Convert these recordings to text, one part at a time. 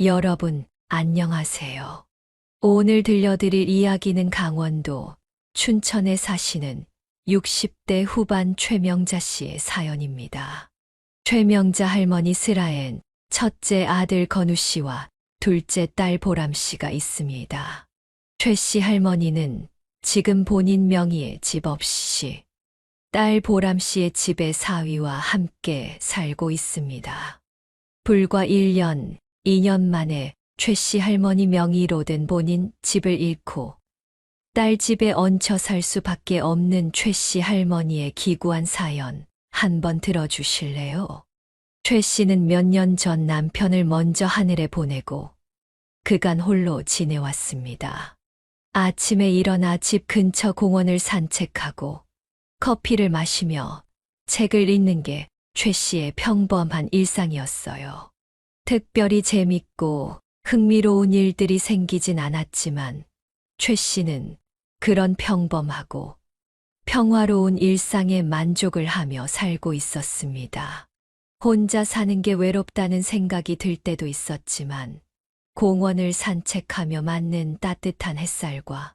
여러분, 안녕하세요. 오늘 들려드릴 이야기는 강원도 춘천에 사시는 60대 후반 최명자 씨의 사연입니다. 최명자 할머니 슬아엔 첫째 아들 건우 씨와 둘째 딸 보람 씨가 있습니다. 최 씨 할머니는 지금 본인 명의의 집 없이 딸 보람 씨의 집에 사위와 함께 살고 있습니다. 불과 1년, 2년 만에 최 씨 할머니 명의로 된 본인 집을 잃고 딸 집에 얹혀 살 수밖에 없는 최 씨 할머니의 기구한 사연 한번 들어주실래요? 최 씨는 몇 년 전 남편을 먼저 하늘에 보내고 그간 홀로 지내왔습니다. 아침에 일어나 집 근처 공원을 산책하고 커피를 마시며 책을 읽는 게 최 씨의 평범한 일상이었어요. 특별히 재밌고 흥미로운 일들이 생기진 않았지만 최 씨는 그런 평범하고 평화로운 일상에 만족을 하며 살고 있었습니다. 혼자 사는 게 외롭다는 생각이 들 때도 있었지만 공원을 산책하며 맞는 따뜻한 햇살과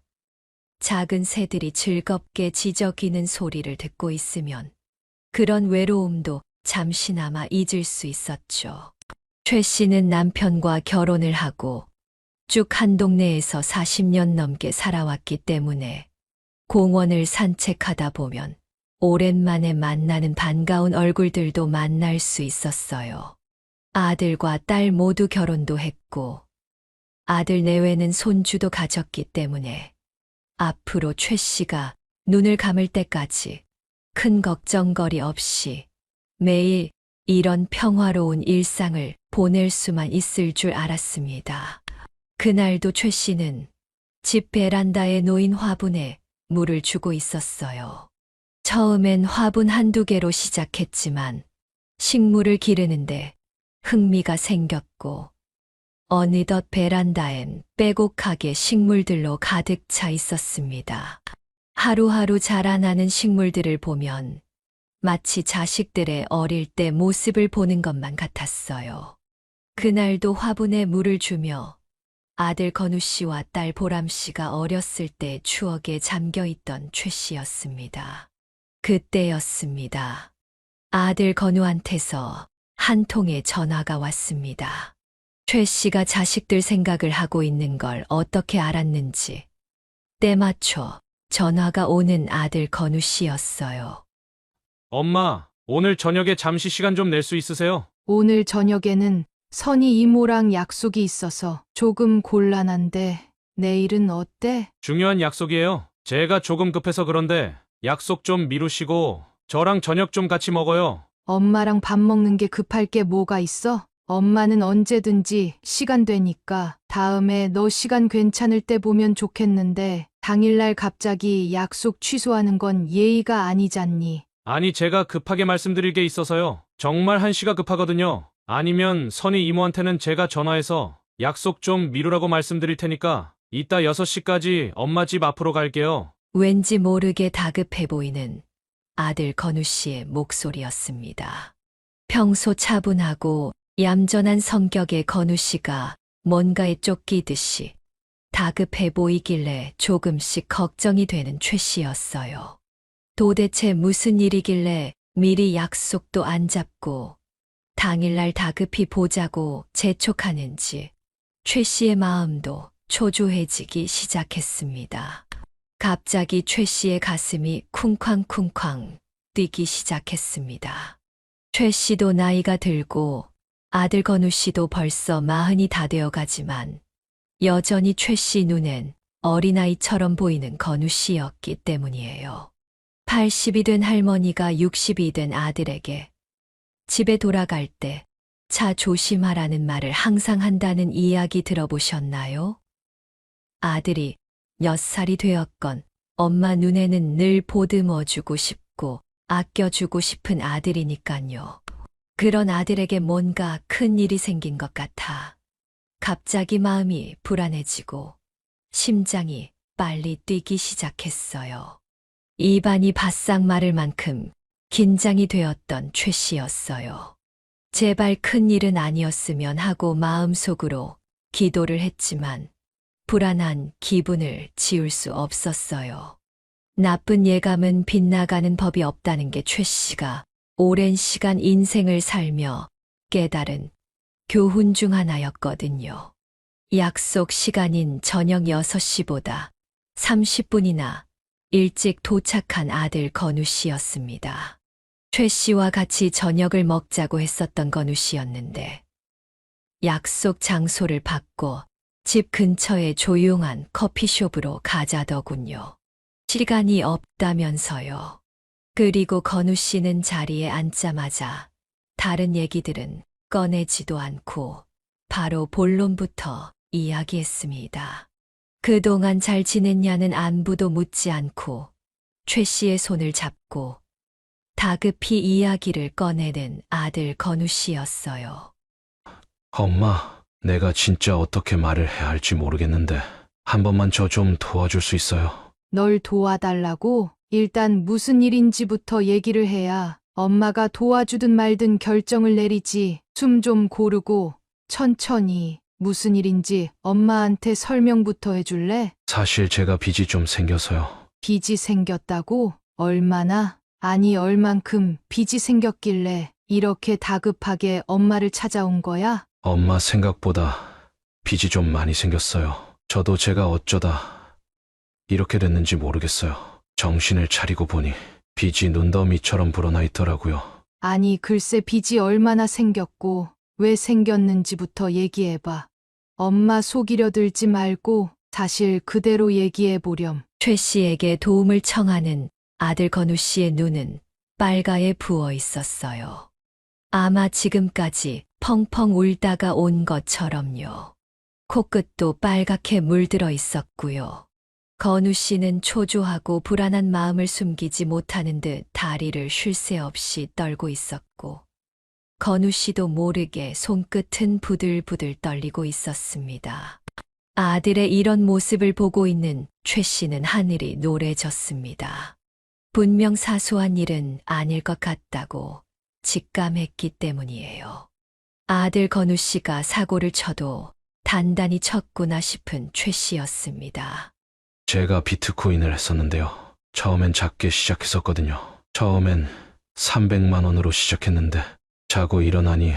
작은 새들이 즐겁게 지저귀는 소리를 듣고 있으면 그런 외로움도 잠시나마 잊을 수 있었죠. 최 씨는 남편과 결혼을 하고 쭉 한 동네에서 40년 넘게 살아왔기 때문에 공원을 산책하다 보면 오랜만에 만나는 반가운 얼굴들도 만날 수 있었어요. 아들과 딸 모두 결혼도 했고 아들 내외는 손주도 가졌기 때문에 앞으로 최 씨가 눈을 감을 때까지 큰 걱정거리 없이 매일 이런 평화로운 일상을 보낼 수만 있을 줄 알았습니다. 그날도 최 씨는 집 베란다에 놓인 화분에 물을 주고 있었어요. 처음엔 화분 한두 개로 시작했지만 식물을 기르는데 흥미가 생겼고 어느덧 베란다엔 빼곡하게 식물들로 가득 차 있었습니다. 하루하루 자라나는 식물들을 보면 마치 자식들의 어릴 때 모습을 보는 것만 같았어요. 그날도 화분에 물을 주며 아들 건우 씨와 딸 보람 씨가 어렸을 때 추억에 잠겨 있던 최 씨였습니다. 그때였습니다. 아들 건우한테서 한 통의 전화가 왔습니다. 최 씨가 자식들 생각을 하고 있는 걸 어떻게 알았는지 때맞춰 전화가 오는 아들 건우 씨였어요. 엄마, 오늘 저녁에 잠시 시간 좀 낼 수 있으세요? 오늘 저녁에는 선희 이모랑 약속이 있어서 조금 곤란한데 내일은 어때? 중요한 약속이에요. 제가 조금 급해서 그런데 약속 좀 미루시고 저랑 저녁 좀 같이 먹어요. 엄마랑 밥 먹는 게 급할 게 뭐가 있어? 엄마는 언제든지 시간 되니까 다음에 너 시간 괜찮을 때 보면 좋겠는데 당일날 갑자기 약속 취소하는 건 예의가 아니잖니. 아니, 제가 급하게 말씀드릴 게 있어서요. 정말 한시가 급하거든요. 아니면 선희 이모한테는 제가 전화해서 약속 좀 미루라고 말씀드릴 테니까 이따 6시까지 엄마 집 앞으로 갈게요. 왠지 모르게 다급해 보이는 아들 건우 씨의 목소리였습니다. 평소 차분하고 얌전한 성격의 건우 씨가 뭔가에 쫓기듯이 다급해 보이길래 조금씩 걱정이 되는 최 씨였어요. 도대체 무슨 일이길래 미리 약속도 안 잡고 당일날 다급히 보자고 재촉하는지 최 씨의 마음도 초조해지기 시작했습니다. 갑자기 최 씨의 가슴이 쿵쾅쿵쾅 뛰기 시작했습니다. 최 씨도 나이가 들고 아들 건우 씨도 벌써 40이 다 되어 가지만 여전히 최 씨 눈엔 어린아이처럼 보이는 건우 씨였기 때문이에요. 80이 된 할머니가 60이 된 아들에게 집에 돌아갈 때 차 조심하라는 말을 항상 한다는 이야기 들어보셨나요? 아들이 몇 살이 되었건 엄마 눈에는 늘 보듬어주고 싶고 아껴주고 싶은 아들이니깐요. 그런 아들에게 뭔가 큰 일이 생긴 것 같아 갑자기 마음이 불안해지고 심장이 빨리 뛰기 시작했어요. 입안이 바싹 마를 만큼 긴장이 되었던 최 씨였어요. 제발 큰 일은 아니었으면 하고 마음속으로 기도를 했지만 불안한 기분을 지울 수 없었어요. 나쁜 예감은 빗나가는 법이 없다는 게 최 씨가 오랜 시간 인생을 살며 깨달은 교훈 중 하나였거든요. 약속 시간인 저녁 6시보다 30분이나 일찍 도착한 아들 건우 씨였습니다. 최 씨와 같이 저녁을 먹자고 했었던 건우 씨였는데 약속 장소를 바꿔 집 근처의 조용한 커피숍으로 가자더군요. 시간이 없다면서요. 그리고 건우 씨는 자리에 앉자마자 다른 얘기들은 꺼내지도 않고 바로 본론부터 이야기했습니다. 그동안 잘 지냈냐는 안부도 묻지 않고 최 씨의 손을 잡고 다급히 이야기를 꺼내는 아들 건우 씨였어요. 엄마, 내가 진짜 어떻게 말을 해야 할지 모르겠는데 한 번만 저 좀 도와줄 수 있어요? 널 도와달라고? 일단 무슨 일인지부터 얘기를 해야 엄마가 도와주든 말든 결정을 내리지. 숨 좀 고르고 천천히 무슨 일인지 엄마한테 설명부터 해줄래? 사실 제가 빚이 좀 생겨서요. 빚이 생겼다고? 얼마나? 아니, 얼만큼 빚이 생겼길래 이렇게 다급하게 엄마를 찾아온 거야? 엄마 생각보다 빚이 좀 많이 생겼어요. 저도 제가 어쩌다 이렇게 됐는지 모르겠어요. 정신을 차리고 보니 빚이 눈더미처럼 불어나 있더라고요. 아니, 글쎄 빚이 얼마나 생겼고 왜 생겼는지부터 얘기해봐. 엄마 속이려 들지 말고 사실 그대로 얘기해 보렴. 최 씨에게 도움을 청하는 아들 건우 씨의 눈은 빨갛게 부어 있었어요. 아마 지금까지 펑펑 울다가 온 것처럼요. 코끝도 빨갛게 물들어 있었고요. 건우 씨는 초조하고 불안한 마음을 숨기지 못하는 듯 다리를 쉴 새 없이 떨고 있었고, 건우 씨도 모르게 손끝은 부들부들 떨리고 있었습니다. 아들의 이런 모습을 보고 있는 최 씨는 하늘이 노래졌습니다. 분명 사소한 일은 아닐 것 같다고 직감했기 때문이에요. 아들 건우 씨가 사고를 쳐도 단단히 쳤구나 싶은 최 씨였습니다. 제가 비트코인을 했었는데요. 처음엔 작게 시작했었거든요. 처음엔 300만 원으로 시작했는데 자고 일어나니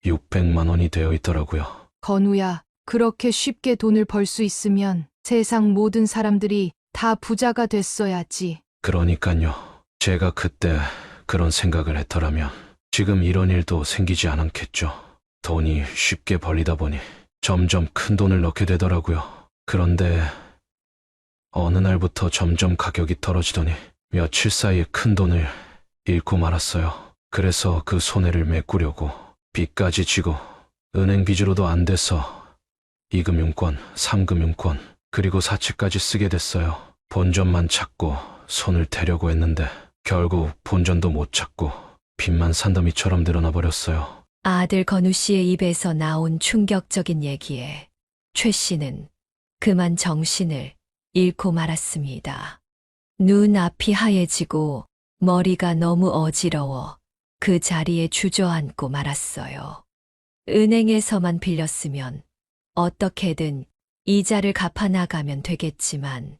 600만 원이 되어 있더라고요. 건우야, 그렇게 쉽게 돈을 벌 수 있으면 세상 모든 사람들이 다 부자가 됐어야지. 그러니까요. 제가 그때 그런 생각을 했더라면 지금 이런 일도 생기지 않았겠죠. 돈이 쉽게 벌리다 보니 점점 큰 돈을 넣게 되더라고요. 그런데 어느 날부터 점점 가격이 떨어지더니 며칠 사이에 큰 돈을 잃고 말았어요. 그래서 그 손해를 메꾸려고 빚까지 지고 은행 빚으로도 안 돼서 2금융권, 3금융권, 그리고 사채까지 쓰게 됐어요. 본전만 찾고 손을 대려고 했는데 결국 본전도 못 찾고 빚만 산더미처럼 늘어나 버렸어요. 아들 건우 씨의 입에서 나온 충격적인 얘기에 최 씨는 그만 정신을 잃고 말았습니다. 눈앞이 하얘지고 머리가 너무 어지러워 그 자리에 주저앉고 말았어요. 은행에서만 빌렸으면 어떻게든 이자를 갚아나가면 되겠지만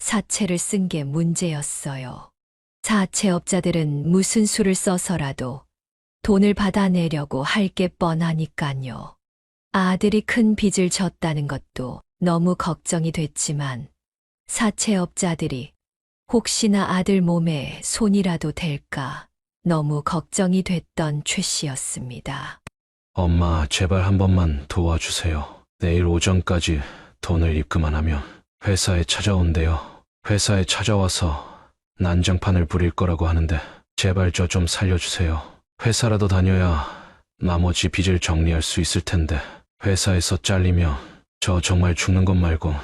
사채를 쓴 게 문제였어요. 사채업자들은 무슨 수를 써서라도 돈을 받아내려고 할 게 뻔하니까요. 아들이 큰 빚을 졌다는 것도 너무 걱정이 됐지만 사채업자들이 혹시나 아들 몸에 손이라도 댈까 너무 걱정이 됐던 최 씨였습니다. 엄마, 제발 한 번만 도와주세요. 내일 오전까지 돈을 입금만 하면 회사에 찾아온대요. 회사에 찾아와서 난장판을 부릴 거라고 하는데 제발 저 좀 살려주세요. 회사라도 다녀야 나머지 빚을 정리할 수 있을 텐데 회사에서 잘리면 저 정말 죽는 것 말고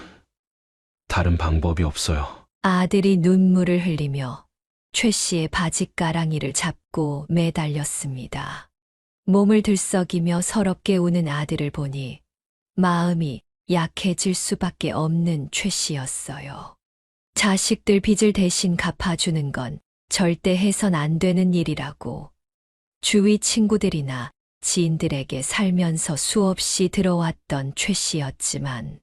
다른 방법이 없어요. 아들이 눈물을 흘리며 최 씨의 바짓가랑이를 잡고 매달렸습니다. 몸을 들썩이며 서럽게 우는 아들을 보니 마음이 약해질 수밖에 없는 최 씨였어요. 자식들 빚을 대신 갚아주는 건 절대 해선 안 되는 일이라고 주위 친구들이나 지인들에게 살면서 수없이 들어왔던 최 씨였지만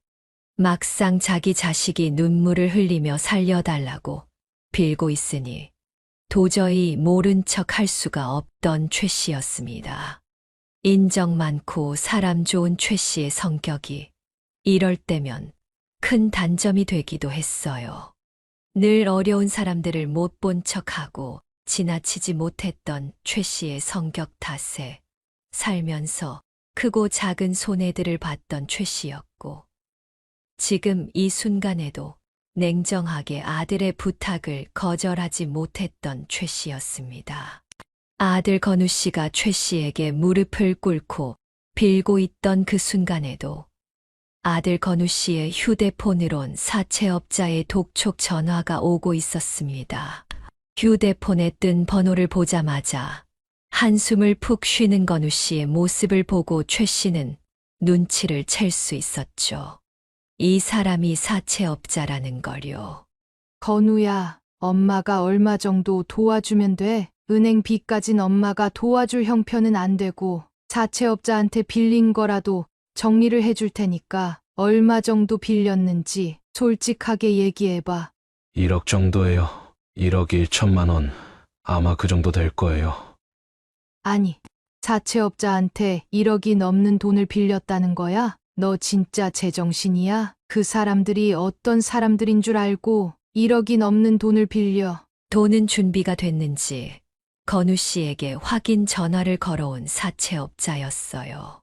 막상 자기 자식이 눈물을 흘리며 살려달라고 빌고 있으니 도저히 모른 척 할 수가 없던 최 씨였습니다. 인정 많고 사람 좋은 최 씨의 성격이 이럴 때면 큰 단점이 되기도 했어요. 늘 어려운 사람들을 못 본 척하고 지나치지 못했던 최 씨의 성격 탓에 살면서 크고 작은 손해들을 봤던 최 씨였고 지금 이 순간에도 냉정하게 아들의 부탁을 거절하지 못했던 최 씨였습니다. 아들 건우 씨가 최 씨에게 무릎을 꿇고 빌고 있던 그 순간에도 아들 건우 씨의 휴대폰으론 사채업자의 독촉 전화가 오고 있었습니다. 휴대폰에 뜬 번호를 보자마자 한숨을 푹 쉬는 건우 씨의 모습을 보고 최 씨는 눈치를 챌 수 있었죠. 이 사람이 사채업자라는 걸요. 건우야, 엄마가 얼마 정도 도와주면 돼. 은행 빚까진 엄마가 도와줄 형편은 안 되고 사채업자한테 빌린 거라도 정리를 해줄 테니까 얼마 정도 빌렸는지 솔직하게 얘기해봐. 1억 정도예요. 1억 1천만 원. 아마 그 정도 될 거예요. 아니, 사채업자한테 1억이 넘는 돈을 빌렸다는 거야? 너 진짜 제정신이야? 그 사람들이 어떤 사람들인 줄 알고 1억이 넘는 돈을 빌려. 돈은 준비가 됐는지 건우 씨에게 확인 전화를 걸어온 사채업자였어요.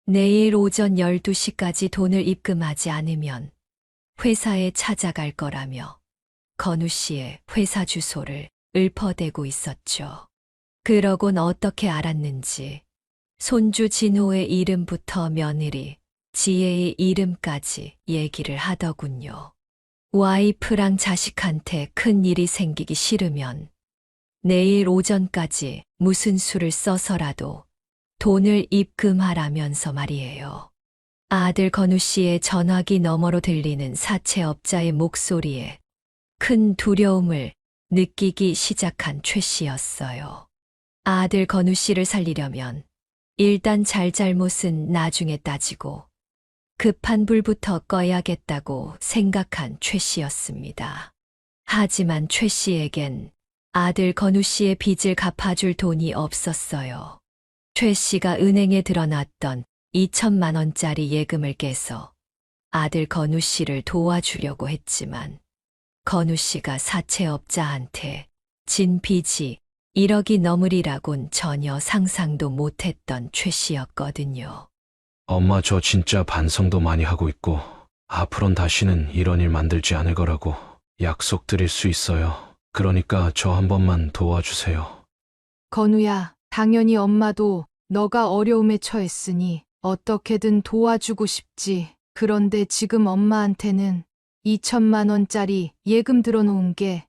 내일 오전 12시까지 돈을 입금하지 않으면 회사에 찾아갈 거라며 건우 씨의 회사 주소를 읊어대고 있었죠. 그러곤 어떻게 알았는지 손주 진호의 이름부터 며느리 지혜의 이름까지 얘기를 하더군요. 와이프랑 자식한테 큰 일이 생기기 싫으면 내일 오전까지 무슨 수를 써서라도 돈을 입금하라면서 말이에요. 아들 건우 씨의 전화기 너머로 들리는 사채업자의 목소리에 큰 두려움을 느끼기 시작한 최 씨였어요. 아들 건우 씨를 살리려면 일단 잘잘못은 나중에 따지고 급한 불부터 꺼야겠다고 생각한 최 씨였습니다. 하지만 최 씨에겐 아들 건우 씨의 빚을 갚아줄 돈이 없었어요. 최 씨가 은행에 들어놨던 2천만 원짜리 예금을 깨서 아들 건우 씨를 도와주려고 했지만 건우 씨가 사채업자한테 진 빚이 1억이 넘으리라곤 전혀 상상도 못했던 최 씨였거든요. 엄마 저 진짜 반성도 많이 하고 있고 앞으론 다시는 이런 일 만들지 않을 거라고 약속드릴 수 있어요. 그러니까 저 한 번만 도와주세요. 건우야, 당연히 엄마도 너가 어려움에 처했으니 어떻게든 도와주고 싶지. 그런데 지금 엄마한테는 2천만 원짜리 예금 들어놓은 게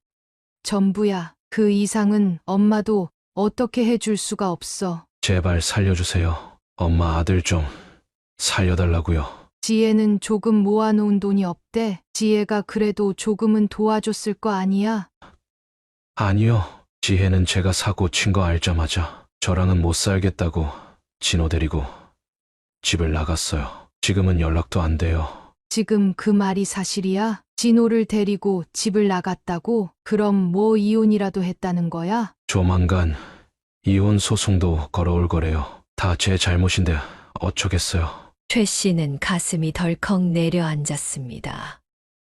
전부야. 그 이상은 엄마도 어떻게 해줄 수가 없어. 제발 살려주세요. 엄마 아들 좀 살려달라고요. 지혜는 조금 모아놓은 돈이 없대. 지혜가 그래도 조금은 도와줬을 거 아니야? 아니요. 지혜는 제가 사고 친 거 알자마자 저랑은 못 살겠다고 진호 데리고 집을 나갔어요. 지금은 연락도 안 돼요. 지금 그 말이 사실이야? 진호를 데리고 집을 나갔다고? 그럼 뭐 이혼이라도 했다는 거야? 조만간 이혼 소송도 걸어올 거래요. 다 제 잘못인데 어쩌겠어요. 최 씨는 가슴이 덜컥 내려앉았습니다.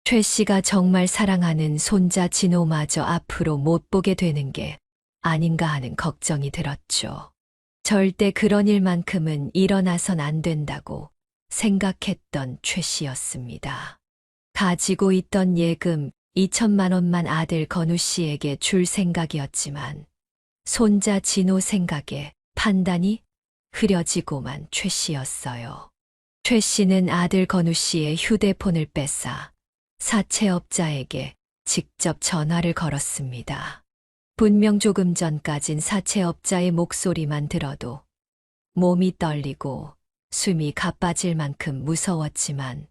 최 씨가 정말 사랑하는 손자 진호마저 앞으로 못 보게 되는 게 아닌가 하는 걱정이 들었죠. 절대 그런 일만큼은 일어나선 안 된다고 생각했던 최 씨였습니다. 가지고 있던 예금 2천만 원만 아들 건우 씨에게 줄 생각이었지만 손자 진호 생각에 판단이 흐려지고만 최 씨였어요. 최 씨는 아들 건우 씨의 휴대폰을 뺏어 사채업자에게 직접 전화를 걸었습니다. 분명 조금 전까진 사채업자의 목소리만 들어도 몸이 떨리고 숨이 가빠질 만큼 무서웠지만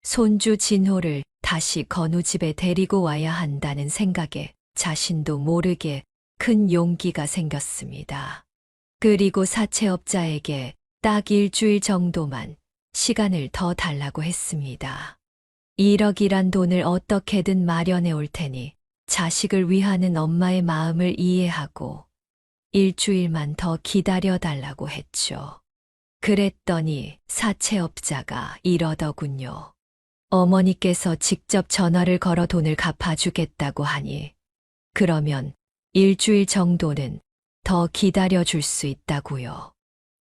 손주 진호를 다시 건우 집에 데리고 와야 한다는 생각에 자신도 모르게 큰 용기가 생겼습니다. 그리고 사채업자에게 딱 일주일 정도만 시간을 더 달라고 했습니다. 1억이란 돈을 어떻게든 마련해 올 테니 자식을 위하는 엄마의 마음을 이해하고 일주일만 더 기다려 달라고 했죠. 그랬더니 사채업자가 이러더군요. 어머니께서 직접 전화를 걸어 돈을 갚아주겠다고 하니 그러면 일주일 정도는 더 기다려 줄 수 있다고요.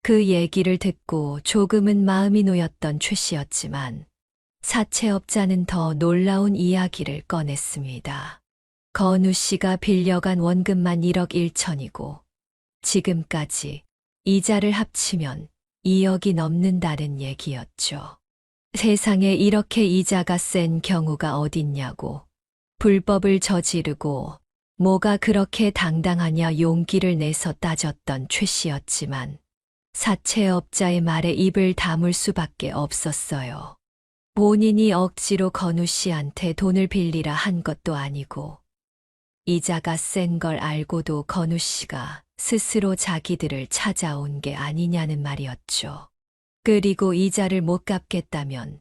그 얘기를 듣고 조금은 마음이 놓였던 최 씨였지만 사채업자는 더 놀라운 이야기를 꺼냈습니다. 건우 씨가 빌려간 원금만 1억 1천이고 지금까지 이자를 합치면 2억이 넘는다는 얘기였죠. 세상에 이렇게 이자가 센 경우가 어딨냐고 불법을 저지르고 뭐가 그렇게 당당하냐 용기를 내서 따졌던 최 씨였지만 사채업자의 말에 입을 다물 수밖에 없었어요. 본인이 억지로 건우 씨한테 돈을 빌리라 한 것도 아니고 이자가 센 걸 알고도 건우 씨가 스스로 자기들을 찾아온 게 아니냐는 말이었죠. 그리고 이자를 못 갚겠다면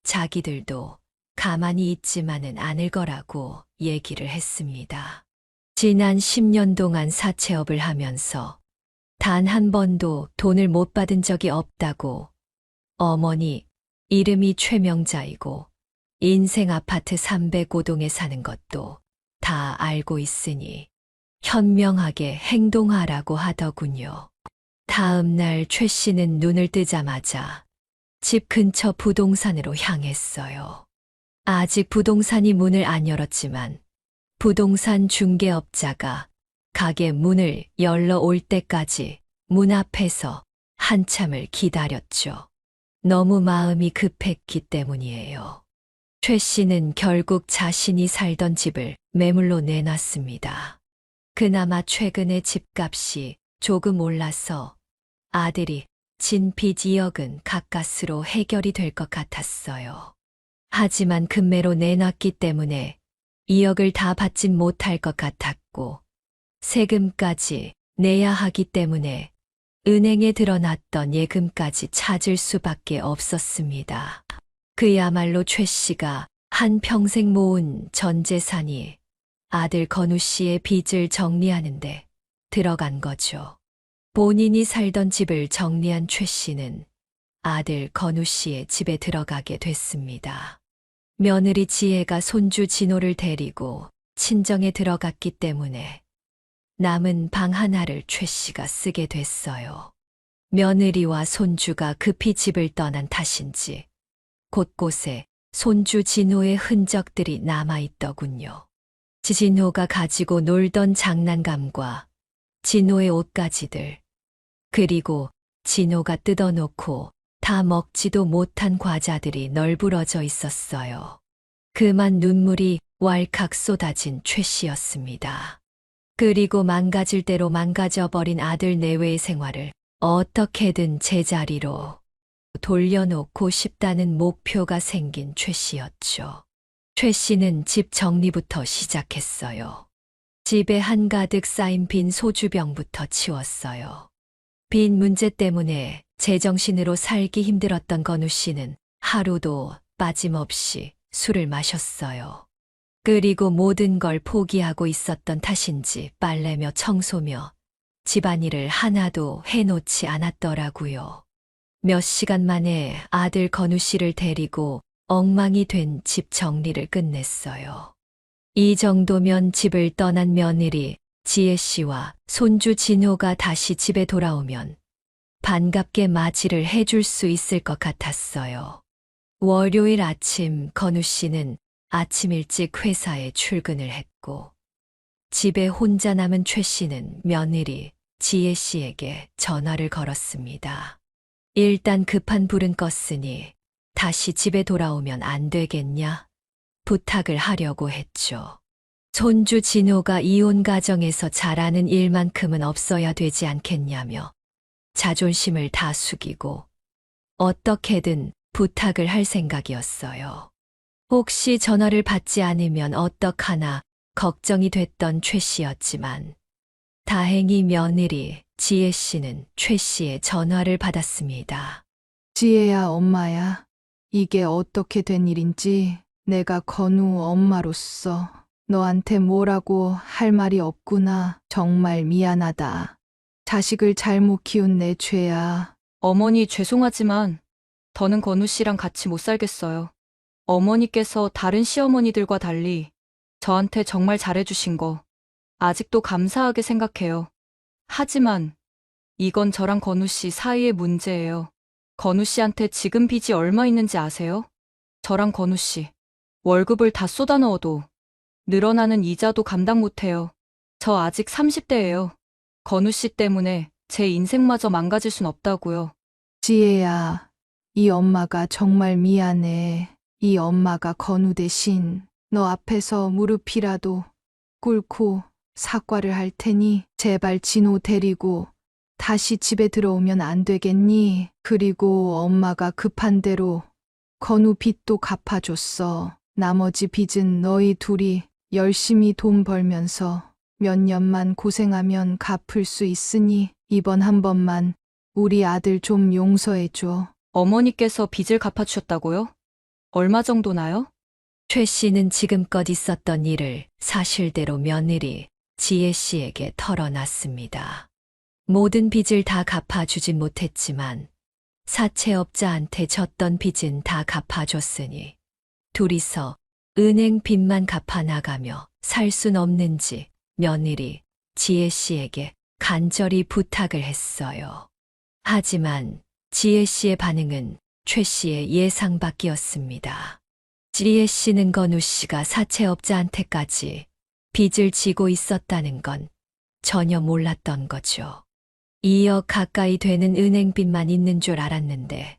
자기들도 가만히 있지만은 않을 거라고 얘기를 했습니다. 지난 10년 동안 사채업을 하면서 단 한 번도 돈을 못 받은 적이 없다고 어머니 이름이 최명자이고 인생 아파트 305동에 사는 것도 다 알고 있으니 현명하게 행동하라고 하더군요. 다음 날 최 씨는 눈을 뜨자마자 집 근처 부동산으로 향했어요. 아직 부동산이 문을 안 열었지만 부동산 중개업자가 가게 문을 열러 올 때까지 문 앞에서 한참을 기다렸죠. 너무 마음이 급했기 때문이에요. 최 씨는 결국 자신이 살던 집을 매물로 내놨습니다. 그나마 최근에 집값이 조금 올라서 아들이 진 빚 2억은 가까스로 해결이 될 것 같았어요. 하지만 금매로 내놨기 때문에 2억을 다 받진 못할 것 같았고 세금까지 내야 하기 때문에 은행에 들어놨던 예금까지 찾을 수밖에 없었습니다. 그야말로 최 씨가 한평생 모은 전 재산이 아들 건우 씨의 빚을 정리하는데 들어간 거죠. 본인이 살던 집을 정리한 최 씨는 아들 건우 씨의 집에 들어가게 됐습니다. 며느리 지혜가 손주 진호를 데리고 친정에 들어갔기 때문에 남은 방 하나를 최 씨가 쓰게 됐어요. 며느리와 손주가 급히 집을 떠난 탓인지 곳곳에 손주 진호의 흔적들이 남아있더군요. 진호가 가지고 놀던 장난감과 진호의 옷가지들, 그리고 진호가 뜯어놓고 다 먹지도 못한 과자들이 널브러져 있었어요. 그만 눈물이 왈칵 쏟아진 최 씨였습니다. 그리고 망가질 대로 망가져버린 아들 내외의 생활을 어떻게든 제자리로 돌려놓고 싶다는 목표가 생긴 최 씨였죠. 최 씨는 집 정리부터 시작했어요. 집에 한가득 쌓인 빈 소주병부터 치웠어요. 빈 문제 때문에 제정신으로 살기 힘들었던 건우 씨는 하루도 빠짐없이 술을 마셨어요. 그리고 모든 걸 포기하고 있었던 탓인지 빨래며 청소며 집안일을 하나도 해놓지 않았더라고요. 몇 시간 만에 아들 건우 씨를 데리고 엉망이 된 집 정리를 끝냈어요. 이 정도면 집을 떠난 며느리 지혜 씨와 손주 진호가 다시 집에 돌아오면 반갑게 맞이를 해줄 수 있을 것 같았어요. 월요일 아침 건우 씨는 아침 일찍 회사에 출근을 했고 집에 혼자 남은 최 씨는 며느리 지혜 씨에게 전화를 걸었습니다. 일단 급한 불은 껐으니 다시 집에 돌아오면 안 되겠냐? 부탁을 하려고 했죠. 손주 진호가 이혼 가정에서 잘하는 일만큼은 없어야 되지 않겠냐며 자존심을 다 숙이고 어떻게든 부탁을 할 생각이었어요. 혹시 전화를 받지 않으면 어떡하나 걱정이 됐던 최 씨였지만 다행히 며느리 지혜 씨는 최 씨의 전화를 받았습니다. 지혜야, 엄마야. 이게 어떻게 된 일인지 내가 건우 엄마로서 너한테 뭐라고 할 말이 없구나. 정말 미안하다. 자식을 잘못 키운 내 죄야. 어머니 죄송하지만 더는 건우 씨랑 같이 못 살겠어요. 어머니께서 다른 시어머니들과 달리 저한테 정말 잘해주신 거 아직도 감사하게 생각해요. 하지만 이건 저랑 건우 씨 사이의 문제예요. 건우 씨한테 지금 빚이 얼마 있는지 아세요? 저랑 건우 씨 월급을 다 쏟아 넣어도 늘어나는 이자도 감당 못해요. 저 아직 30대예요. 건우 씨 때문에 제 인생마저 망가질 순 없다고요. 지혜야, 이 엄마가 정말 미안해. 이 엄마가 건우 대신 너 앞에서 무릎이라도 꿇고 사과를 할 테니 제발 진호 데리고 다시 집에 들어오면 안 되겠니? 그리고 엄마가 급한 대로 건우 빚도 갚아줬어. 나머지 빚은 너희 둘이 열심히 돈 벌면서 몇 년만 고생하면 갚을 수 있으니 이번 한 번만 우리 아들 좀 용서해줘. 어머니께서 빚을 갚아주셨다고요? 얼마 정도나요? 최 씨는 지금껏 있었던 일을 사실대로 며느리 지혜 씨에게 털어놨습니다. 모든 빚을 다 갚아주진 못했지만 사채업자한테 졌던 빚은 다 갚아줬으니 둘이서 은행 빚만 갚아나가며 살 순 없는지 며느리 지혜 씨에게 간절히 부탁을 했어요. 하지만 지혜 씨의 반응은 최 씨의 예상 밖이었습니다. 지혜 씨는 건우 씨가 사채업자한테까지 빚을 지고 있었다는 건 전혀 몰랐던 거죠. 2억 가까이 되는 은행빚만 있는 줄 알았는데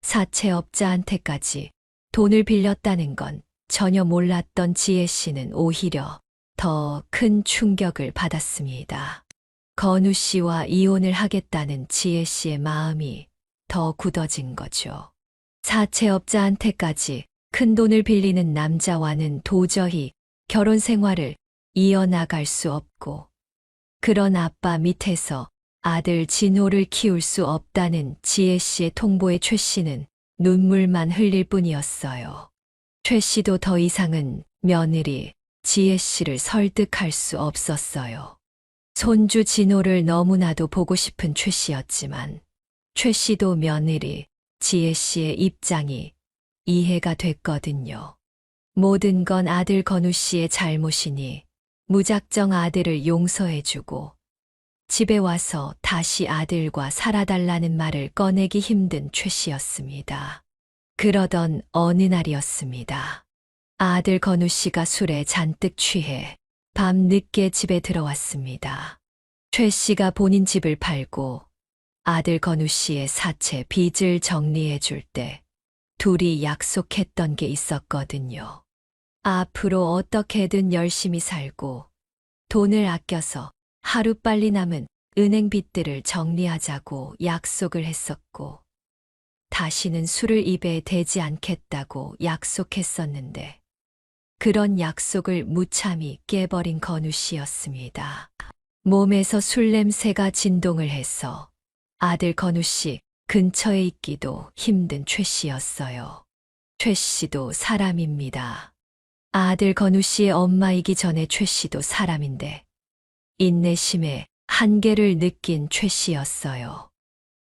사채업자한테까지 돈을 빌렸다는 건 전혀 몰랐던 지혜 씨는 오히려 더 큰 충격을 받았습니다. 건우 씨와 이혼을 하겠다는 지혜 씨의 마음이 더 굳어진 거죠. 사채업자한테까지 큰 돈을 빌리는 남자와는 도저히 결혼 생활을 이어나갈 수 없고 그런 아빠 밑에서 아들 진호를 키울 수 없다는 지혜 씨의 통보에 최 씨는 눈물만 흘릴 뿐이었어요. 최 씨도 더 이상은 며느리 지혜 씨를 설득할 수 없었어요. 손주 진호를 너무나도 보고 싶은 최 씨였지만 최 씨도 며느리 지혜 씨의 입장이 이해가 됐거든요. 모든 건 아들 건우 씨의 잘못이니 무작정 아들을 용서해주고 집에 와서 다시 아들과 살아달라는 말을 꺼내기 힘든 최 씨였습니다. 그러던 어느 날이었습니다. 아들 건우 씨가 술에 잔뜩 취해 밤 늦게 집에 들어왔습니다. 최 씨가 본인 집을 팔고 아들 건우 씨의 사채 빚을 정리해 줄 때 둘이 약속했던 게 있었거든요. 앞으로 어떻게든 열심히 살고 돈을 아껴서 하루빨리 남은 은행 빚들을 정리하자고 약속을 했었고 다시는 술을 입에 대지 않겠다고 약속했었는데 그런 약속을 무참히 깨버린 건우 씨였습니다. 몸에서 술 냄새가 진동을 해서 아들 건우 씨 근처에 있기도 힘든 최 씨였어요. 최 씨도 사람입니다. 아들 건우 씨의 엄마이기 전에 최 씨도 사람인데 인내심의 한계를 느낀 최 씨였어요.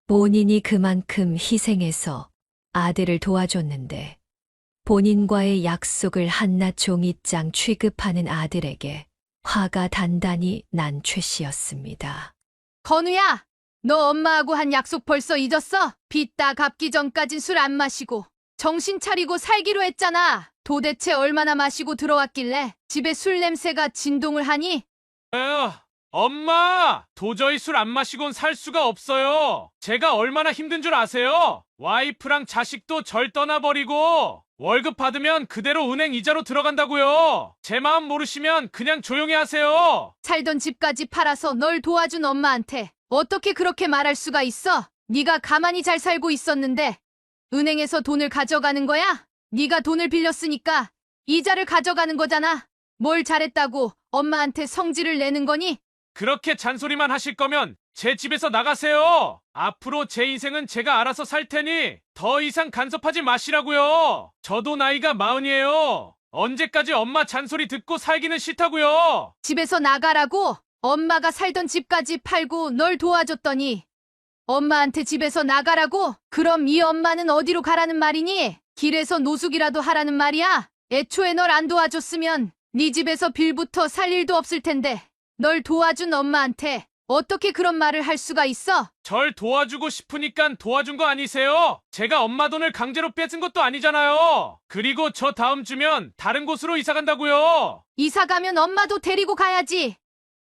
본인이 그만큼 희생해서 아들을 도와줬는데 본인과의 약속을 한낱 종이장 취급하는 아들에게 화가 단단히 난 최 씨였습니다. 건우야, 너 엄마하고 한 약속 벌써 잊었어? 빚 다 갚기 전까진 술 안 마시고 정신 차리고 살기로 했잖아. 도대체 얼마나 마시고 들어왔길래 집에 술 냄새가 진동을 하니? 에휴, 엄마! 도저히 술 안 마시곤 살 수가 없어요. 제가 얼마나 힘든 줄 아세요? 와이프랑 자식도 절 떠나버리고 월급 받으면 그대로 은행 이자로 들어간다고요. 제 마음 모르시면 그냥 조용히 하세요. 살던 집까지 팔아서 널 도와준 엄마한테 어떻게 그렇게 말할 수가 있어? 네가 가만히 잘 살고 있었는데 은행에서 돈을 가져가는 거야? 네가 돈을 빌렸으니까 이자를 가져가는 거잖아. 뭘 잘했다고 엄마한테 성질을 내는 거니? 그렇게 잔소리만 하실 거면 제 집에서 나가세요. 앞으로 제 인생은 제가 알아서 살 테니 더 이상 간섭하지 마시라고요. 저도 나이가 40이에요. 언제까지 엄마 잔소리 듣고 살기는 싫다고요. 집에서 나가라고? 엄마가 살던 집까지 팔고 널 도와줬더니 엄마한테 집에서 나가라고? 그럼 이 엄마는 어디로 가라는 말이니? 길에서 노숙이라도 하라는 말이야? 애초에 널 안 도와줬으면 네 집에서 빌부터 살 일도 없을 텐데 널 도와준 엄마한테 어떻게 그런 말을 할 수가 있어? 절 도와주고 싶으니까 도와준 거 아니세요? 제가 엄마 돈을 강제로 뺏은 것도 아니잖아요. 그리고 저 다음 주면 다른 곳으로 이사 간다고요. 이사 가면 엄마도 데리고 가야지.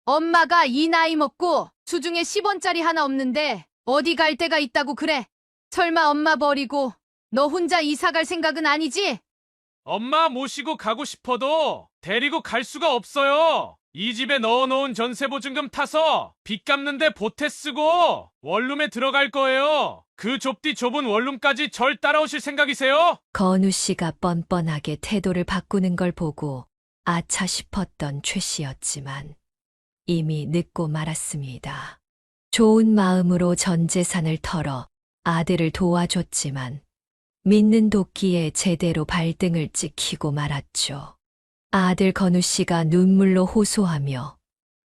엄마가 이 나이 먹고 주중에 10원짜리 하나 없는데 어디 갈 데가 있다고 그래? 설마 엄마 버리고 너 혼자 이사 갈 생각은 아니지? 엄마 모시고 가고 싶어도 데리고 갈 수가 없어요. 이 집에 넣어놓은 전세보증금 타서 빚 갚는데 보태 쓰고 원룸에 들어갈 거예요. 그 좁디 좁은 원룸까지 절 따라오실 생각이세요? 건우 씨가 뻔뻔하게 태도를 바꾸는 걸 보고 아차 싶었던 최 씨였지만 이미 늦고 말았습니다. 좋은 마음으로 전 재산을 털어 아들을 도와줬지만 믿는 도끼에 제대로 발등을 찍히고 말았죠. 아들 건우 씨가 눈물로 호소하며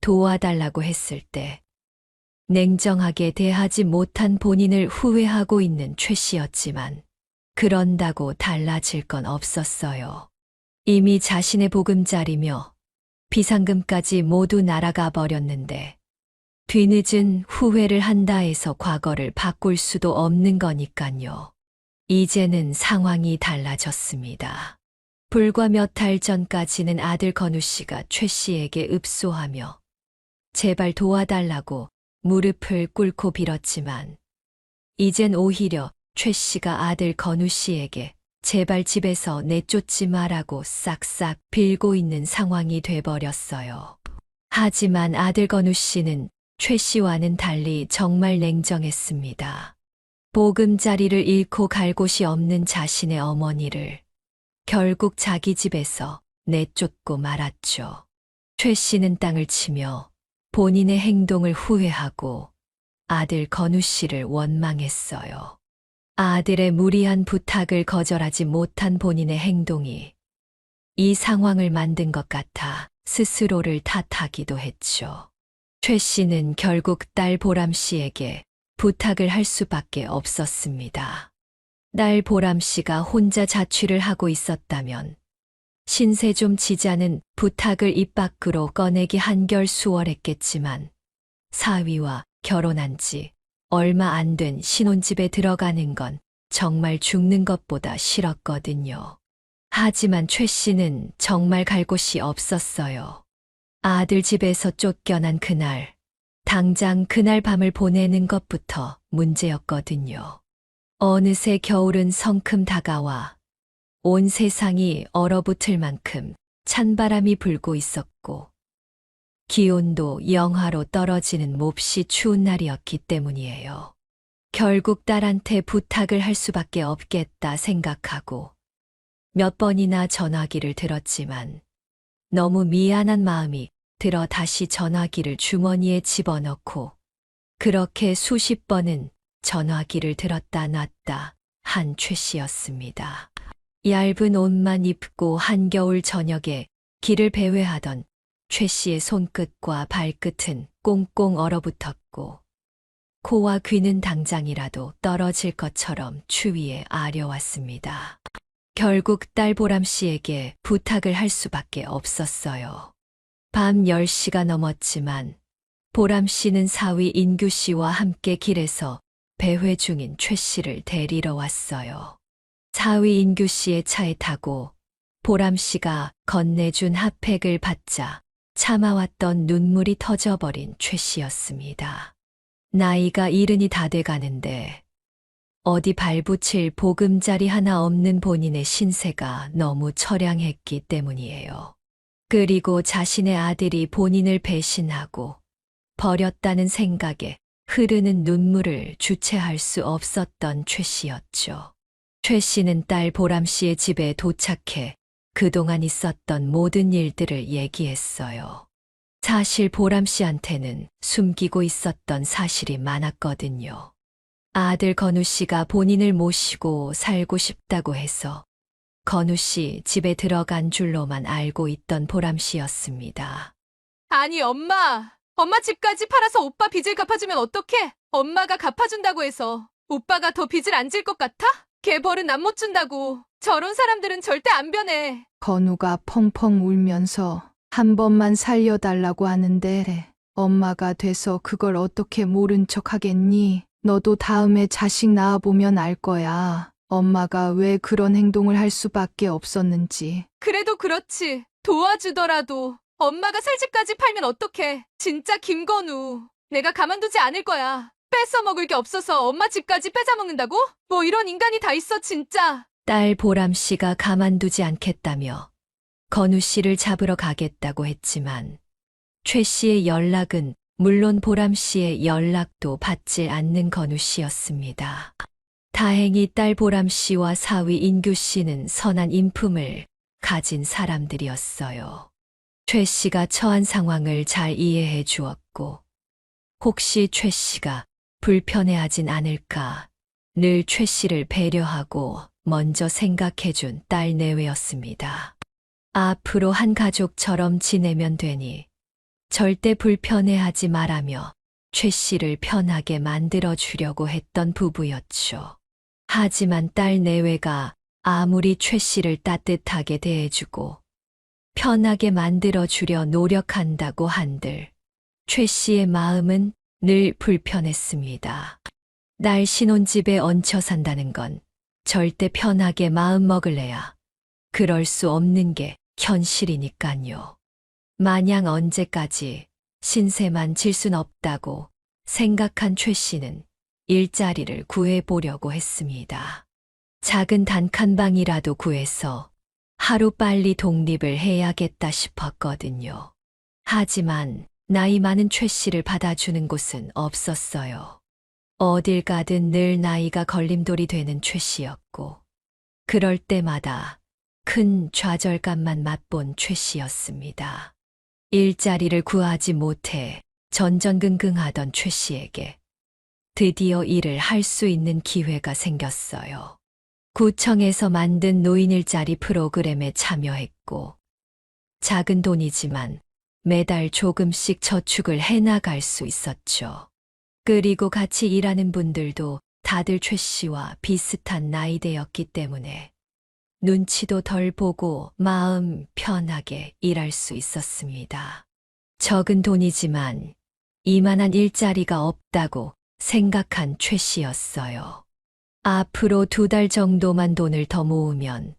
도와달라고 했을 때 냉정하게 대하지 못한 본인을 후회하고 있는 최 씨였지만 그런다고 달라질 건 없었어요. 이미 자신의 보금자리며 비상금까지 모두 날아가 버렸는데 뒤늦은 후회를 한다 해서 과거를 바꿀 수도 없는 거니깐요. 이제는 상황이 달라졌습니다. 불과 몇 달 전까지는 아들 건우 씨가 최 씨에게 읍소하며 제발 도와달라고 무릎을 꿇고 빌었지만 이젠 오히려 최 씨가 아들 건우 씨에게 제발 집에서 내쫓지 마라고 싹싹 빌고 있는 상황이 돼버렸어요. 하지만 아들 건우 씨는 최 씨와는 달리 정말 냉정했습니다. 보금자리를 잃고 갈 곳이 없는 자신의 어머니를 결국 자기 집에서 내쫓고 말았죠. 최 씨는 땅을 치며 본인의 행동을 후회하고 아들 건우 씨를 원망했어요. 아들의 무리한 부탁을 거절하지 못한 본인의 행동이 이 상황을 만든 것 같아 스스로를 탓하기도 했죠. 최 씨는 결국 딸 보람 씨에게 부탁을 할 수밖에 없었습니다. 딸 보람 씨가 혼자 자취를 하고 있었다면 신세 좀 지자는 부탁을 입 밖으로 꺼내기 한결 수월했겠지만 사위와 결혼한 지 얼마 안 된 신혼집에 들어가는 건 정말 죽는 것보다 싫었거든요. 하지만 최 씨는 정말 갈 곳이 없었어요. 아들 집에서 쫓겨난 그날, 당장 그날 밤을 보내는 것부터 문제였거든요. 어느새 겨울은 성큼 다가와 온 세상이 얼어붙을 만큼 찬바람이 불고 있었고 기온도 영하로 떨어지는 몹시 추운 날이었기 때문이에요. 결국 딸한테 부탁을 할 수밖에 없겠다 생각하고 몇 번이나 전화기를 들었지만 너무 미안한 마음이 들어 다시 전화기를 주머니에 집어넣고 그렇게 수십 번은 전화기를 들었다 놨다 한 최 씨였습니다. 얇은 옷만 입고 한겨울 저녁에 길을 배회하던 최 씨의 손끝과 발끝은 꽁꽁 얼어붙었고 코와 귀는 당장이라도 떨어질 것처럼 추위에 아려왔습니다. 결국 딸 보람 씨에게 부탁을 할 수밖에 없었어요. 밤 10시가 넘었지만 보람 씨는 사위 인규 씨와 함께 길에서 배회 중인 최 씨를 데리러 왔어요. 사위 인규 씨의 차에 타고 보람 씨가 건네준 핫팩을 받자 참아왔던 눈물이 터져버린 최 씨였습니다. 나이가 70이 다 돼가는데 어디 발붙일 보금자리 하나 없는 본인의 신세가 너무 처량했기 때문이에요. 그리고 자신의 아들이 본인을 배신하고 버렸다는 생각에 흐르는 눈물을 주체할 수 없었던 최 씨였죠. 최 씨는 딸 보람 씨의 집에 도착해 그동안 있었던 모든 일들을 얘기했어요. 사실 보람 씨한테는 숨기고 있었던 사실이 많았거든요. 아들 건우 씨가 본인을 모시고 살고 싶다고 해서 건우 씨 집에 들어간 줄로만 알고 있던 보람 씨였습니다. 아니, 엄마 집까지 팔아서 오빠 빚을 갚아주면 어떡해? 엄마가 갚아준다고 해서 오빠가 더 빚을 안 질 것 같아? 걔 벌은 남 못 준다고. 저런 사람들은 절대 안 변해. 건우가 펑펑 울면서 한 번만 살려달라고 하는데 엄마가 돼서 그걸 어떻게 모른 척 하겠니? 너도 다음에 자식 낳아보면 알 거야. 엄마가 왜 그런 행동을 할 수밖에 없었는지. 그래도 그렇지. 도와주더라도 엄마가 살 집까지 팔면 어떡해. 진짜 김건우. 내가 가만두지 않을 거야. 뺏어 먹을 게 없어서 엄마 집까지 뺏어먹는다고? 뭐 이런 인간이 다 있어 진짜. 딸 보람 씨가 가만두지 않겠다며 건우 씨를 잡으러 가겠다고 했지만 최 씨의 연락은 물론 보람 씨의 연락도 받지 않는 건우 씨였습니다. 다행히 딸 보람 씨와 사위 인규 씨는 선한 인품을 가진 사람들이었어요. 최 씨가 처한 상황을 잘 이해해 주었고 혹시 최 씨가 불편해하진 않을까 늘 최 씨를 배려하고 먼저 생각해준 딸 내외였습니다. 앞으로 한 가족처럼 지내면 되니 절대 불편해하지 말라며 최 씨를 편하게 만들어주려고 했던 부부였죠. 하지만 딸 내외가 아무리 최 씨를 따뜻하게 대해주고 편하게 만들어주려 노력한다고 한들 최 씨의 마음은 늘 불편했습니다. 날 신혼집에 얹혀 산다는 건 절대 편하게 마음 먹을래야 그럴 수 없는 게 현실이니까요. 마냥 언제까지 신세만 질 순 없다고 생각한 최 씨는 일자리를 구해보려고 했습니다. 작은 단칸방이라도 구해서 하루빨리 독립을 해야겠다 싶었거든요. 하지만 나이 많은 최 씨를 받아주는 곳은 없었어요. 어딜 가든 늘 나이가 걸림돌이 되는 최 씨였고 그럴 때마다 큰 좌절감만 맛본 최 씨였습니다. 일자리를 구하지 못해 전전긍긍하던 최 씨에게 드디어 일을 할 수 있는 기회가 생겼어요. 구청에서 만든 노인 일자리 프로그램에 참여했고 작은 돈이지만 매달 조금씩 저축을 해나갈 수 있었죠. 그리고 같이 일하는 분들도 다들 최 씨와 비슷한 나이대였기 때문에 눈치도 덜 보고 마음 편하게 일할 수 있었습니다. 적은 돈이지만 이만한 일자리가 없다고 생각한 최 씨였어요. 앞으로 2달 정도만 돈을 더 모으면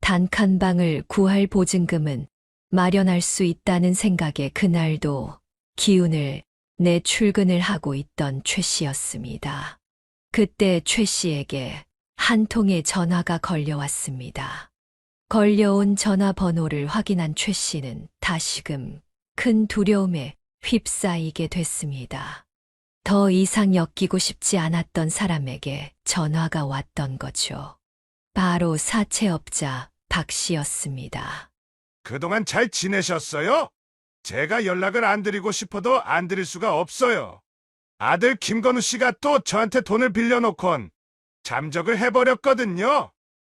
단칸방을 구할 보증금은 마련할 수 있다는 생각에 그날도 기운을 내 출근을 하고 있던 최 씨였습니다. 그때 최 씨에게 한 통의 전화가 걸려왔습니다. 걸려온 전화번호를 확인한 최 씨는 다시금 큰 두려움에 휩싸이게 됐습니다. 더 이상 엮이고 싶지 않았던 사람에게 전화가 왔던 거죠. 바로 사채업자 박 씨였습니다. 그동안 잘 지내셨어요? 제가 연락을 안 드리고 싶어도 안 드릴 수가 없어요. 아들 김건우 씨가 또 저한테 돈을 빌려놓곤 잠적을 해버렸거든요.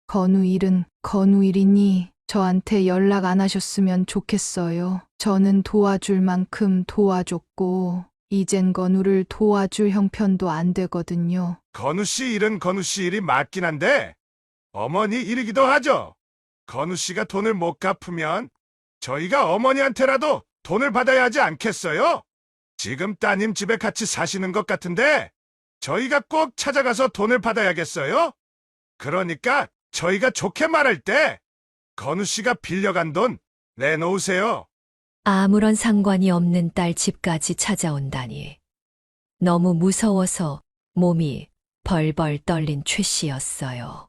건우 일은 건우 일이니 저한테 연락 안 하셨으면 좋겠어요. 저는 도와줄 만큼 도와줬고 이젠 건우를 도와줄 형편도 안 되거든요. 건우 씨 일은 건우 씨 일이 맞긴 한데 어머니 일이기도 하죠. 건우 씨가 돈을 못 갚으면 저희가 어머니한테라도 돈을 받아야 하지 않겠어요? 지금 따님 집에 같이 사시는 것 같은데 저희가 꼭 찾아가서 돈을 받아야겠어요? 그러니까 저희가 좋게 말할 때 건우 씨가 빌려간 돈 내놓으세요. 아무런 상관이 없는 딸 집까지 찾아온다니. 너무 무서워서 몸이 벌벌 떨린 최 씨였어요.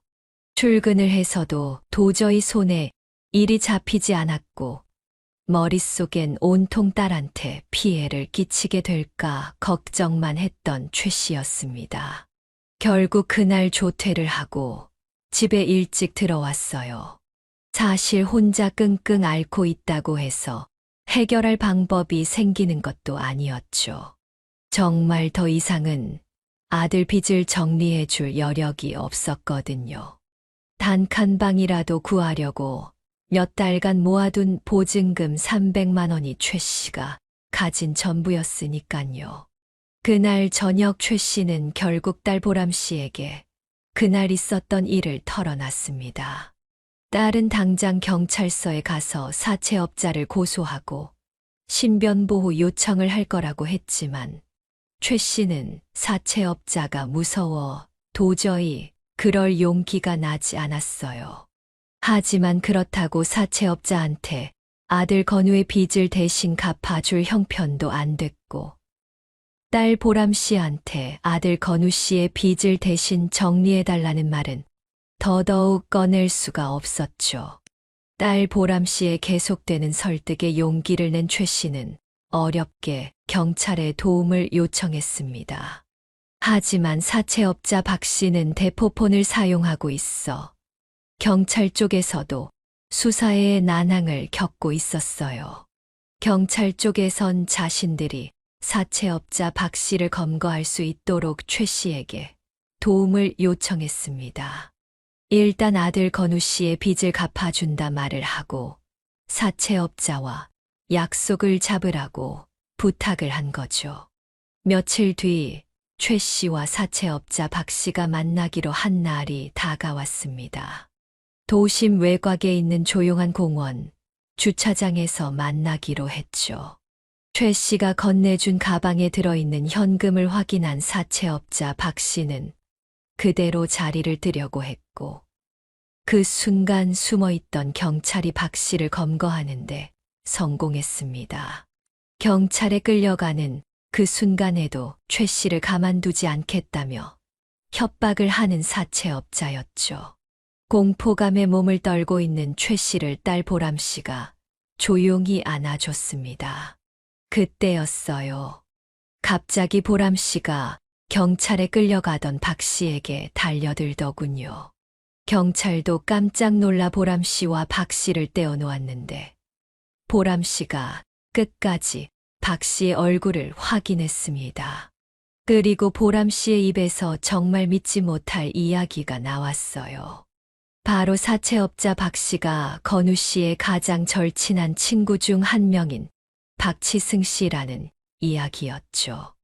출근을 해서도 도저히 손에 일이 잡히지 않았고 머릿속엔 온통 딸한테 피해를 끼치게 될까 걱정만 했던 최 씨였습니다. 결국 그날 조퇴를 하고 집에 일찍 들어왔어요. 사실 혼자 끙끙 앓고 있다고 해서 해결할 방법이 생기는 것도 아니었죠. 정말 더 이상은 아들 빚을 정리해 줄 여력이 없었거든요. 단칸 방이라도 구하려고 몇 달간 모아둔 보증금 300만 원이 최 씨가 가진 전부였으니까요. 그날 저녁 최 씨는 결국 딸 보람 씨에게 그날 있었던 일을 털어놨습니다. 딸은 당장 경찰서에 가서 사채업자를 고소하고 신변보호 요청을 할 거라고 했지만 최 씨는 사채업자가 무서워 도저히 그럴 용기가 나지 않았어요. 하지만 그렇다고 사채업자한테 아들 건우의 빚을 대신 갚아줄 형편도 안 됐고 딸 보람 씨한테 아들 건우 씨의 빚을 대신 정리해달라는 말은 더더욱 꺼낼 수가 없었죠. 딸 보람 씨의 계속되는 설득에 용기를 낸 최 씨는 어렵게 경찰에 도움을 요청했습니다. 하지만 사채업자 박 씨는 대포폰을 사용하고 있어 경찰 쪽에서도 수사에 난항을 겪고 있었어요. 경찰 쪽에선 자신들이 사채업자 박 씨를 검거할 수 있도록 최 씨에게 도움을 요청했습니다. 일단 아들 건우 씨의 빚을 갚아준다 말을 하고 사채업자와 약속을 잡으라고 부탁을 한 거죠. 며칠 뒤 최 씨와 사채업자 박 씨가 만나기로 한 날이 다가왔습니다. 도심 외곽에 있는 조용한 공원, 주차장에서 만나기로 했죠. 최 씨가 건네준 가방에 들어있는 현금을 확인한 사채업자 박 씨는 그대로 자리를 뜨려고 했고, 그 순간 숨어있던 경찰이 박 씨를 검거하는데 성공했습니다. 경찰에 끌려가는 그 순간에도 최 씨를 가만두지 않겠다며 협박을 하는 사채업자였죠. 공포감에 몸을 떨고 있는 최 씨를 딸 보람 씨가 조용히 안아줬습니다. 그때였어요. 갑자기 보람 씨가 경찰에 끌려가던 박 씨에게 달려들더군요. 경찰도 깜짝 놀라 보람 씨와 박 씨를 떼어놓았는데 보람 씨가 끝까지 박 씨의 얼굴을 확인했습니다. 그리고 보람 씨의 입에서 정말 믿지 못할 이야기가 나왔어요. 바로 사채업자 박 씨가 건우 씨의 가장 절친한 친구 중 한 명인 박치승 씨라는 이야기였죠.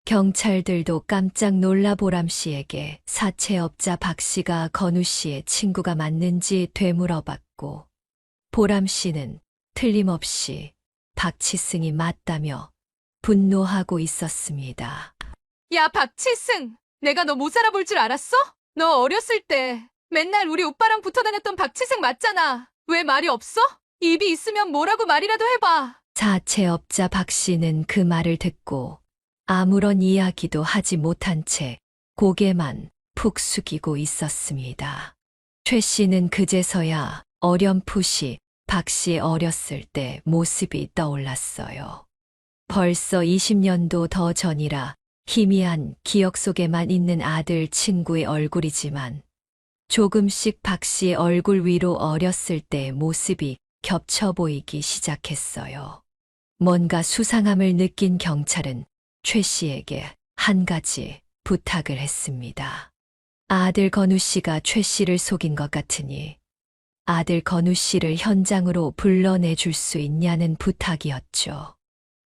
경찰들도 깜짝 놀라 보람 씨에게 사채업자 박 씨가 건우 씨의 친구가 맞는지 되물어봤고, 보람 씨는 틀림없이 박치승이 맞다며 분노하고 있었습니다. 야, 박칠승! 내가 너 못 살아볼 줄 알았어? 너 어렸을 때 맨날 우리 오빠랑 붙어 다녔던 박칠승 맞잖아. 왜 말이 없어? 입이 있으면 뭐라고 말이라도 해봐. 사채업자 박 씨는 그 말을 듣고 아무런 이야기도 하지 못한 채 고개만 푹 숙이고 있었습니다. 최 씨는 그제서야 어렴풋이 박 씨 어렸을 때 모습이 떠올랐어요. 벌써 20년도 더 전이라 희미한 기억 속에만 있는 아들 친구의 얼굴이지만 조금씩 박 씨의 얼굴 위로 어렸을 때의 모습이 겹쳐 보이기 시작했어요. 뭔가 수상함을 느낀 경찰은 최 씨에게 한 가지 부탁을 했습니다. 아들 건우 씨가 최 씨를 속인 것 같으니 아들 건우 씨를 현장으로 불러내 줄 수 있냐는 부탁이었죠.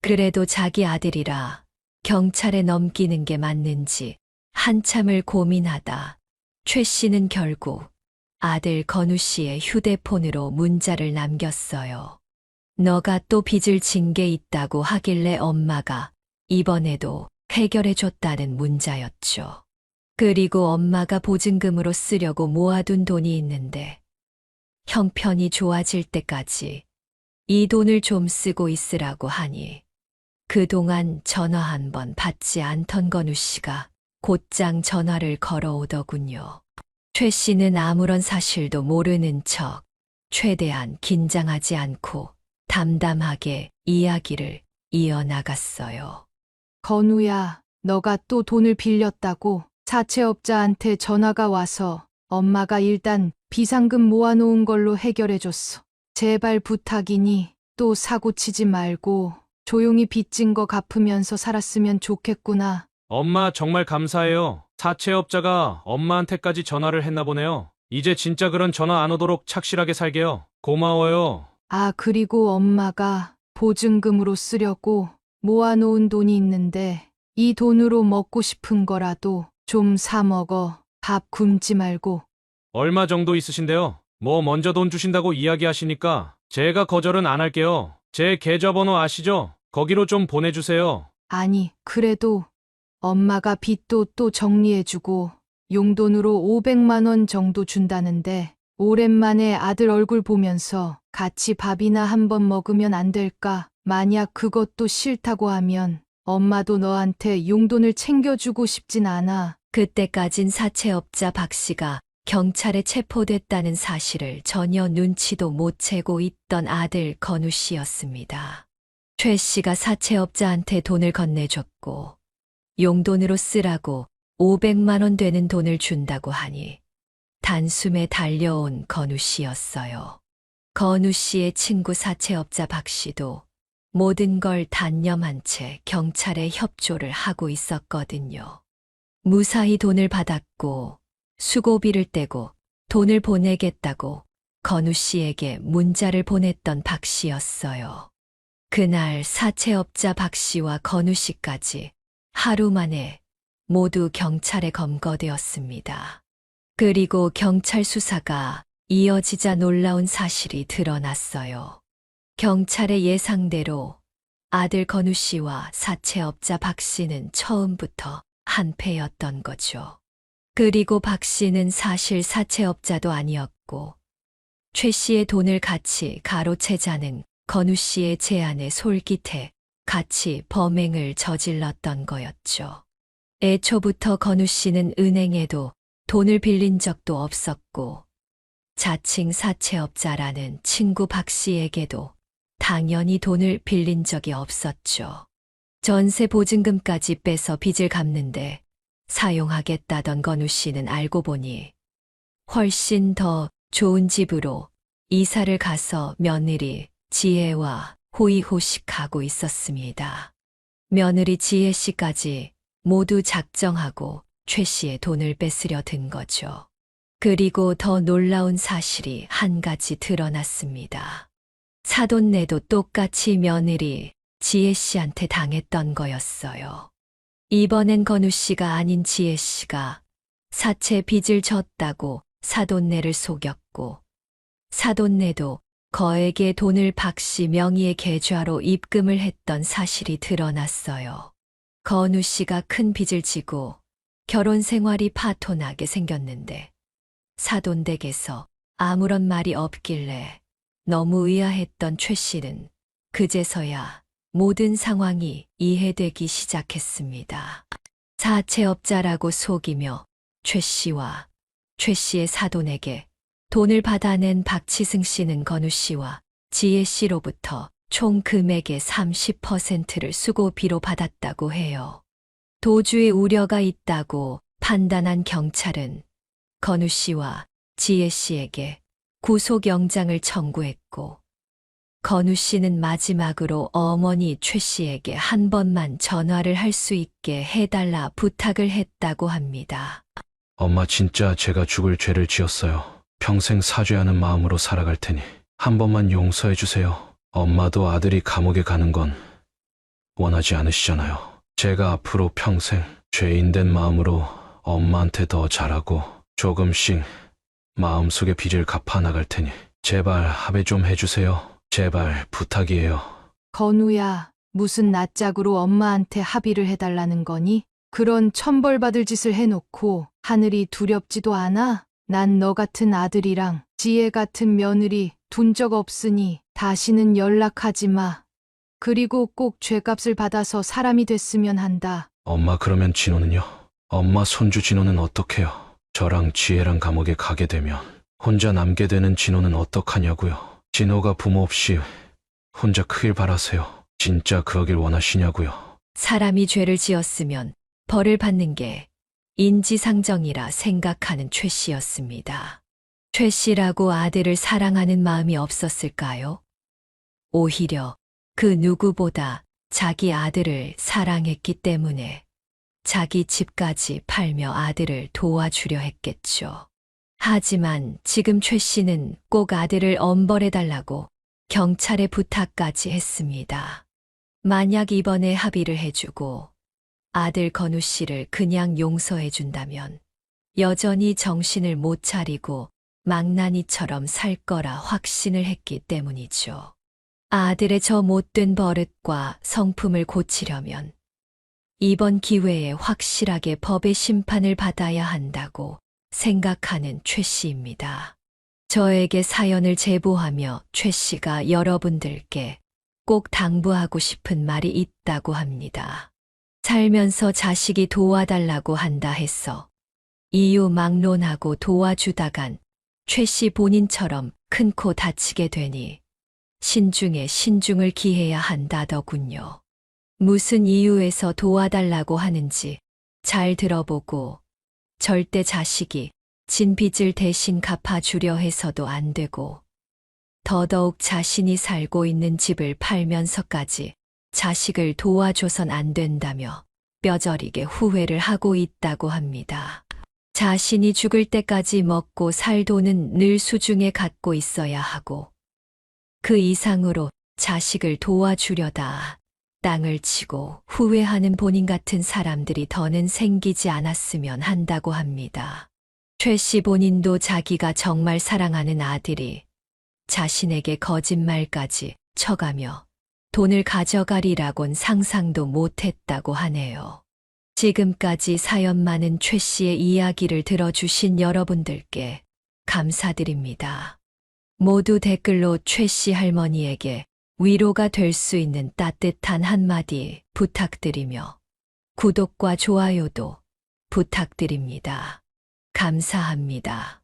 그래도 자기 아들이라 경찰에 넘기는 게 맞는지 한참을 고민하다 최 씨는 결국 아들 건우 씨의 휴대폰으로 문자를 남겼어요. 너가 또 빚을 진 게 있다고 하길래 엄마가 이번에도 해결해줬다는 문자였죠. 그리고 엄마가 보증금으로 쓰려고 모아둔 돈이 있는데 형편이 좋아질 때까지 이 돈을 좀 쓰고 있으라고 하니 그동안 전화 한 번 받지 않던 건우 씨가 곧장 전화를 걸어오더군요. 최 씨는 아무런 사실도 모르는 척 최대한 긴장하지 않고 담담하게 이야기를 이어나갔어요. 건우야, 너가 또 돈을 빌렸다고 사채업자한테 전화가 와서 엄마가 일단 비상금 모아놓은 걸로 해결해줬어. 제발 부탁이니 또 사고 치지 말고 조용히 빚진 거 갚으면서 살았으면 좋겠구나. 엄마 정말 감사해요. 사채업자가 엄마한테까지 전화를 했나 보네요. 이제 진짜 그런 전화 안 오도록 착실하게 살게요. 고마워요. 아, 그리고 엄마가 보증금으로 쓰려고 모아놓은 돈이 있는데 이 돈으로 먹고 싶은 거라도 좀 사 먹어. 밥 굶지 말고. 얼마 정도 있으신데요? 뭐 먼저 돈 주신다고 이야기하시니까 제가 거절은 안 할게요. 제 계좌번호 아시죠? 거기로 좀 보내주세요. 아니, 그래도 엄마가 빚도 또 정리해주고 용돈으로 500만 원 정도 준다는데 오랜만에 아들 얼굴 보면서 같이 밥이나 한번 먹으면 안 될까? 만약 그것도 싫다고 하면 엄마도 너한테 용돈을 챙겨주고 싶진 않아. 그때까진 사채업자 박 씨가 경찰에 체포됐다는 사실을 전혀 눈치도 못 채고 있던 아들 건우 씨였습니다. 최 씨가 사채업자한테 돈을 건네줬고 용돈으로 쓰라고 500만 원 되는 돈을 준다고 하니 단숨에 달려온 건우 씨였어요. 건우 씨의 친구 사채업자 박 씨도 모든 걸 단념한 채 경찰에 협조를 하고 있었거든요. 무사히 돈을 받았고 수고비를 떼고 돈을 보내겠다고 건우 씨에게 문자를 보냈던 박 씨였어요. 그날 사채업자 박 씨와 건우 씨까지 하루 만에 모두 경찰에 검거되었습니다. 그리고 경찰 수사가 이어지자 놀라운 사실이 드러났어요. 경찰의 예상대로 아들 건우 씨와 사채업자 박 씨는 처음부터 한패였던 거죠. 그리고 박 씨는 사실 사채업자도 아니었고 최 씨의 돈을 같이 가로채자는 건우 씨의 제안에 솔깃해 같이 범행을 저질렀던 거였죠. 애초부터 건우 씨는 은행에도 돈을 빌린 적도 없었고 자칭 사채업자라는 친구 박 씨에게도 당연히 돈을 빌린 적이 없었죠. 전세 보증금까지 빼서 빚을 갚는데 사용하겠다던 건우 씨는 알고 보니 훨씬 더 좋은 집으로 이사를 가서 며느리 지혜와 호의호식하고 있었습니다. 며느리 지혜 씨까지 모두 작정하고 최 씨의 돈을 뺏으려 든 거죠. 그리고 더 놀라운 사실이 한 가지 드러났습니다. 사돈네도 똑같이 며느리 지혜 씨한테 당했던 거였어요. 이번엔 건우 씨가 아닌 지혜 씨가 사채 빚을 졌다고 사돈네를 속였고 사돈네도 거액의 돈을 박 씨 명의의 계좌로 입금을 했던 사실이 드러났어요. 건우 씨가 큰 빚을 지고 결혼 생활이 파토나게 생겼는데 사돈 댁에서 아무런 말이 없길래 너무 의아했던 최 씨는 그제서야 모든 상황이 이해되기 시작했습니다. 사채업자라고 속이며 최 씨와 최 씨의 사돈에게 돈을 받아낸 박치승 씨는 건우 씨와 지혜 씨로부터 총 금액의 30%를 수고비로 받았다고 해요. 도주의 우려가 있다고 판단한 경찰은 건우 씨와 지혜 씨에게 구속영장을 청구했고 건우 씨는 마지막으로 어머니 최 씨에게 한 번만 전화를 할 수 있게 해달라 부탁을 했다고 합니다. 엄마 진짜 제가 죽을 죄를 지었어요. 평생 사죄하는 마음으로 살아갈 테니 한 번만 용서해 주세요. 엄마도 아들이 감옥에 가는 건 원하지 않으시잖아요. 제가 앞으로 평생 죄인된 마음으로 엄마한테 더 잘하고 조금씩 마음속의 빚을 갚아 나갈 테니 제발 합의 좀 해주세요. 제발 부탁이에요. 건우야, 무슨 낯짝으로 엄마한테 합의를 해달라는 거니? 그런 천벌받을 짓을 해놓고 하늘이 두렵지도 않아? 난 너 같은 아들이랑 지혜 같은 며느리 둔 적 없으니 다시는 연락하지 마. 그리고 꼭 죄값을 받아서 사람이 됐으면 한다. 엄마 그러면 진호는요? 엄마 손주 진호는 어떡해요? 저랑 지혜랑 감옥에 가게 되면 혼자 남게 되는 진호는 어떡하냐고요? 진호가 부모 없이 혼자 크길 바라세요. 진짜 그러길 원하시냐고요? 사람이 죄를 지었으면 벌을 받는 게 인지상정이라 생각하는 최 씨였습니다. 최 씨라고 아들을 사랑하는 마음이 없었을까요? 오히려 그 누구보다 자기 아들을 사랑했기 때문에 자기 집까지 팔며 아들을 도와주려 했겠죠. 하지만 지금 최 씨는 꼭 아들을 엄벌해달라고 경찰에 부탁까지 했습니다. 만약 이번에 합의를 해주고 아들 건우 씨를 그냥 용서해준다면 여전히 정신을 못 차리고 망나니처럼 살 거라 확신을 했기 때문이죠. 아들의 저 못된 버릇과 성품을 고치려면 이번 기회에 확실하게 법의 심판을 받아야 한다고 생각하는 최 씨입니다. 저에게 사연을 제보하며 최 씨가 여러분들께 꼭 당부하고 싶은 말이 있다고 합니다. 살면서 자식이 도와달라고 한다 해서 이유 막론하고 도와주다간 최 씨 본인처럼 큰 코 다치게 되니 신중에 신중을 기해야 한다더군요. 무슨 이유에서 도와달라고 하는지 잘 들어보고 절대 자식이 진 빚을 대신 갚아주려 해서도 안 되고 더더욱 자신이 살고 있는 집을 팔면서까지 자식을 도와줘선 안 된다며 뼈저리게 후회를 하고 있다고 합니다. 자신이 죽을 때까지 먹고 살 돈은 늘 수중에 갖고 있어야 하고 그 이상으로 자식을 도와주려다 땅을 치고 후회하는 본인 같은 사람들이 더는 생기지 않았으면 한다고 합니다. 최 씨 본인도 자기가 정말 사랑하는 아들이 자신에게 거짓말까지 쳐가며 돈을 가져가리라곤 상상도 못했다고 하네요. 지금까지 사연 많은 최 씨의 이야기를 들어주신 여러분들께 감사드립니다. 모두 댓글로 최 씨 할머니에게 위로가 될 수 있는 따뜻한 한마디 부탁드리며 구독과 좋아요도 부탁드립니다. 감사합니다.